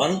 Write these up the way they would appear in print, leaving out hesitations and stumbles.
1।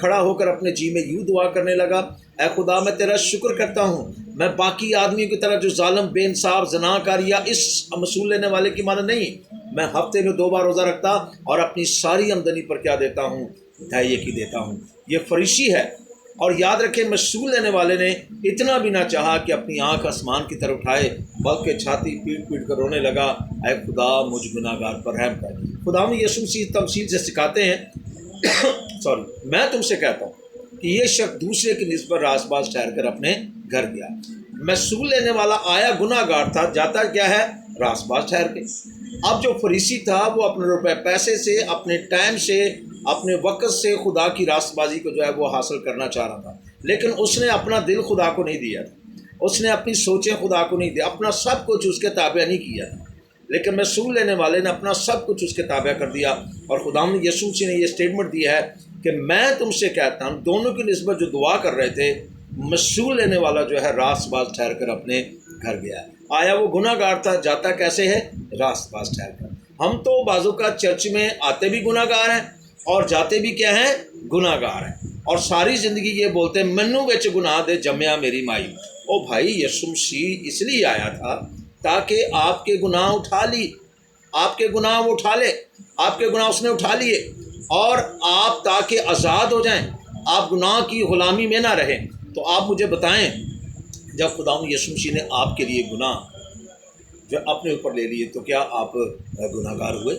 کھڑا ہو کر اپنے جی میں یوں دعا کرنے لگا، اے خدا میں تیرا شکر کرتا ہوں، میں باقی آدمیوں کی طرح جو ظالم بے انصاف زناکار یا اس مصول لینے والے کی مانند نہیں، میں ہفتے میں 2 بار روزہ رکھتا اور اپنی ساری آمدنی پر کیا دیتا ہوں، دہیے کی دیتا ہوں۔ یہ فریشی ہے۔ اور یاد رکھیں مصول لینے والے نے اتنا بھی نہ چاہا کہ اپنی آنکھ آسمان کی طرف اٹھائے، بلکہ چھاتی پیٹ پیٹ کر رونے لگا، اے خدا مجھ گناہ گار پر رحم کر۔ خدا میں یسوع مسیح تمثیل سے سکھاتے ہیں میں تم سے کہتا ہوں کہ یہ شخص دوسرے کی نسبت راست باز ٹھہر کر اپنے گھر گیا۔ مصول لینے والا آیا گناہ گار تھا، جاتا کیا ہے؟ راست باز ٹھہر کے۔ اب جو فریسی تھا وہ اپنے روپے پیسے سے، اپنے ٹائم سے، اپنے وقت سے خدا کی راست بازی کو جو ہے وہ حاصل کرنا چاہ رہا تھا، لیکن اس نے اپنا دل خدا کو نہیں دیا تھا، اس نے اپنی سوچیں خدا کو نہیں دیا، اپنا سب کچھ اس کے تابع نہیں کیا تھا۔ لیکن مصول لینے والے نے اپنا سب کچھ اس کے تابع کر دیا، اور خداوند یسوع مسیح نے یہ اسٹیٹمنٹ دی ہے کہ میں تم سے کہتا ہوں، دونوں کی نسبت جو دعا کر رہے تھے، مصول لینے والا جو ہے راست باز ٹھہر کر اپنے گھر گیا۔ آیا وہ گناہ گار تھا، جاتا کیسے ہے؟ راست باز ٹھہر کر۔ ہم تو بعضوں کا چرچ میں آتے بھی گناہ گار ہیں اور جاتے بھی کیا ہیں؟ گناہ گار ہیں، اور ساری زندگی یہ بولتے ہیں منو وچ گناہ دے جمیا میری مائی۔ او بھائی، یسوع مسیح اس لیے آیا تھا تاکہ آپ کے گناہ اٹھا لی، آپ کے گناہ وہ اٹھا لے، آپ کے گناہ اس نے اٹھا لیے، اور آپ تاکہ آزاد ہو جائیں، آپ گناہ کی غلامی میں نہ رہیں۔ تو آپ مجھے بتائیں، جب خداوند یسوع مسیح نے آپ کے لیے گناہ جو اپنے اوپر لے لیے تو کیا آپ گناہ گار ہوئے؟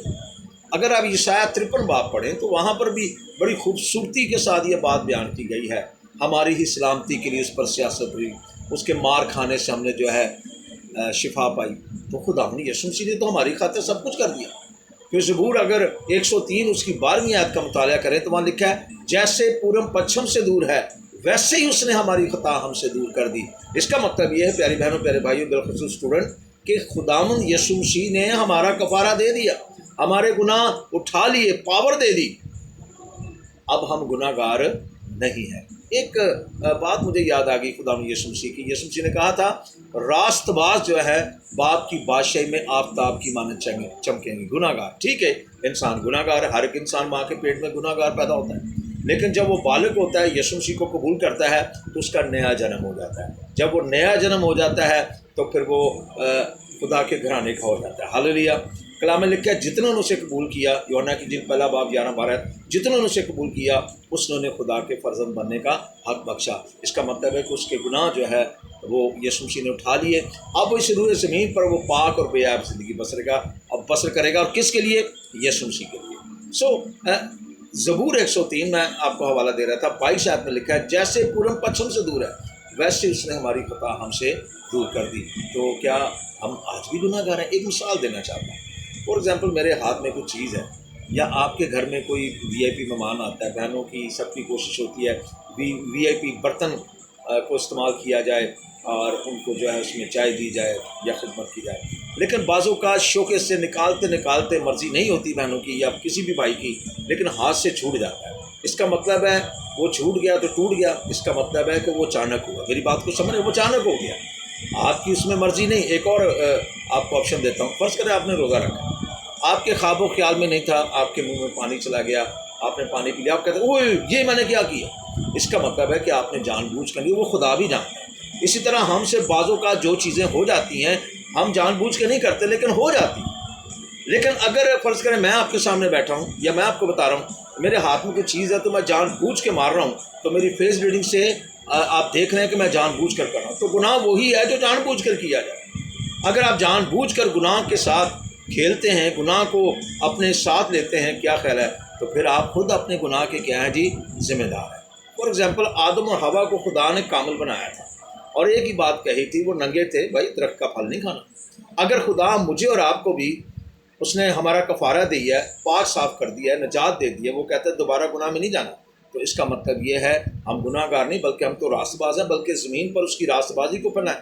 اگر آپ یشعیاء 53 باب پڑھیں تو وہاں پر بھی بڑی خوبصورتی کے ساتھ یہ بات بیان کی گئی ہے، ہماری ہی سلامتی کے لیے اس پر سیاست ہوئی، اس کے مار کھانے سے ہم نے جو ہے شفا پائی۔ تو خداوند یسوع مسیح نے تو ہماری خاطر سب کچھ کر دیا۔ پھر زبور اگر 103 اس کی 12ویں آیت کا مطالعہ کریں تو وہاں لکھا ہے، جیسے پورم پچھم سے دور ہے ویسے ہی اس نے ہماری خطا ہم سے دور کر دی۔ اس کا مطلب یہ ہے پیاری بہنوں، پیارے بھائیوں، بالخصوص اسٹوڈنٹ، کہ خداوند یسوع مسیح نے ہمارا کفارہ دے دیا، ہمارے گناہ اٹھا لیے، پاور دے دی، اب ہم گناہ گار نہیں ہیں۔ ایک بات مجھے یاد آ گئی خداوند یسوع مسیح کی۔ یسوع مسیح نے کہا تھا، راست باز جو ہے باپ کی بادشاہی میں آفتاب کی مانند چمکیں گے۔ گناہ گار، ٹھیک ہے، انسان گناہ گار ہے، ہر ایک انسان ماں کے پیٹ میں گناہ گار پیدا ہوتا ہے، لیکن جب وہ بالغ ہوتا ہے، یسوع مسیح کو قبول کرتا ہے تو اس کا نیا جنم ہو جاتا ہے۔ جب وہ نیا جنم ہو جاتا ہے تو پھر وہ خدا کے گھرانے کا ہو جاتا ہے۔ ہاللیلویہ۔ کلام میں لکھا ہے، جتنوں نے اسے قبول کیا، یوحنا کی انجیل 1 باب 11-12، جتنوں نے اسے قبول کیا اس نے خدا کے فرزند بننے کا حق بخشا۔ اس کا مطلب ہے کہ اس کے گناہ جو ہے وہ یسوع مسیح نے اٹھا لیے، اب اس روئے زمین پر وہ پاک اور بے عیب زندگی بسر کرے گا، اور کس کے لیے؟ یسوع مسیح کے لیے۔ زبور 103 میں آپ کو حوالہ دے رہا تھا، 22 آیت میں لکھا ہے، جیسے پورم پچھم سے دور ہے ویسے اس نے ہماری خطا ہم سے دور کر دی۔ تو کیا ہم آج بھی گناہ گار ہیں؟ ایک مثال دینا چاہتا ہوں۔ فار ایگزامپل، میرے ہاتھ میں کچھ چیز ہے، یا آپ کے گھر میں کوئی وی آئی پی مہمان آتا ہے، بہنوں کی سب کی کوشش ہوتی ہے وی آئی پی برتن کو استعمال کیا جائے اور ان کو جو ہے اس میں چائے دی جائے یا خدمت کی جائے، لیکن بعضوں کا شوکے سے نکالتے مرضی نہیں ہوتی بہنوں کی یا کسی بھی بھائی کی، لیکن ہاتھ سے چھوٹ جاتا ہے۔ اس کا مطلب ہے وہ چھوٹ گیا تو ٹوٹ گیا، اس کا مطلب ہے کہ وہ اچانک ہوا۔ میری بات کو سمجھ رہے؟ وہ اچانک ہو گیا، آپ کی اس میں مرضی نہیں۔ ایک اور آپ کو آپشن دیتا ہوں، فرض کریں آپ نے روزہ رکھا، آپ کے خواب و خیال میں نہیں تھا، آپ کے منہ میں پانی چلا گیا، آپ نے پانی پی لیا، آپ کہتے ہیں اوہ یہ میں نے کیا کیا؟ اس کا مطلب ہے کہ آپ نے جان بوجھ کر نہیں، وہ خدا بھی جانتا ہے۔ اسی طرح ہم سے بعضوں کا جو چیزیں ہو جاتی ہیں ہم جان بوجھ کے نہیں کرتے، لیکن ہو جاتی ہیں۔ لیکن اگر فرض کریں میں آپ کے سامنے بیٹھا ہوں یا میں آپ کو بتا رہا ہوں میرے ہاتھ میں کوئی چیز ہے تو میں جان بوجھ کے مار رہا ہوں، تو میری فیس ریڈنگ سے آپ دیکھ رہے ہیں کہ میں جان بوجھ کر کر رہا ہوں، تو گناہ وہی ہے جو جان بوجھ کر کیا جائے۔ اگر آپ جان بوجھ کر گناہ کے ساتھ کھیلتے ہیں، گناہ کو اپنے ساتھ لیتے ہیں، کیا خیال ہے؟ تو پھر آپ خود اپنے گناہ کے کیا ہیں جی؟ ذمہ دار ہیں۔ فار ایگزامپل، آدم اور حوا کو خدا نے کامل بنایا تھا اور ایک ہی بات کہی تھی، وہ ننگے تھے، بھائی درخت کا پھل نہیں کھانا۔ اگر خدا مجھے اور آپ کو بھی اس نے ہمارا کفارہ دیا ہے، پاک صاف کر دیا ہے، نجات دے دی ہے، وہ کہتا ہے دوبارہ گناہ میں نہیں جانا، تو اس کا مطلب یہ ہے ہم گناہ گار نہیں بلکہ ہم تو راست باز ہیں، بلکہ زمین پر اس کی راست بازی کو پڑھنا ہے۔